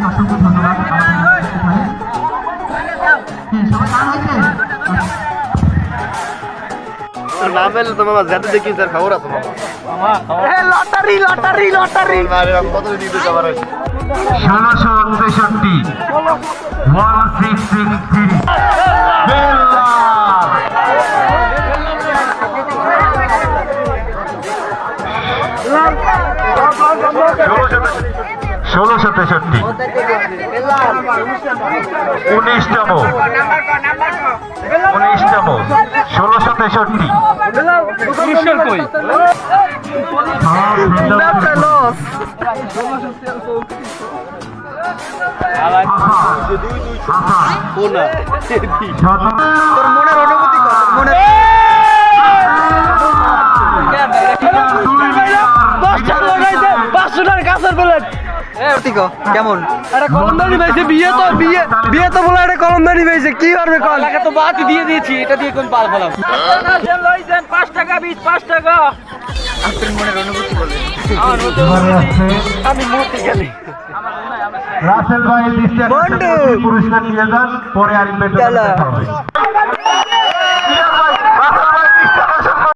অসংখ্য ধন্যবাদ। নাম এলে তো মামা যাতে দেখি স্যার খবর আছে মামা। লটারি লটারি লটারি 1663 1663 19তম 1663 তোর মনের অনুভূতি কত মনে কেমন কলমদানি পাইছে বিয়ে তো বলে এটা কলমদানি পাইছে কি করবে কল টাকা তো বাদ দিয়ে দিয়েছি এটা দিয়ে কোন পাল ফলাম 5 টাকা 5 টাকা আপনার মনের অনুভূতি বলেন। আমি মরতে গেলি রাসেল ভাই পুরস্কার নিয়ে যান, পরে আরেকবার দেখা হবে।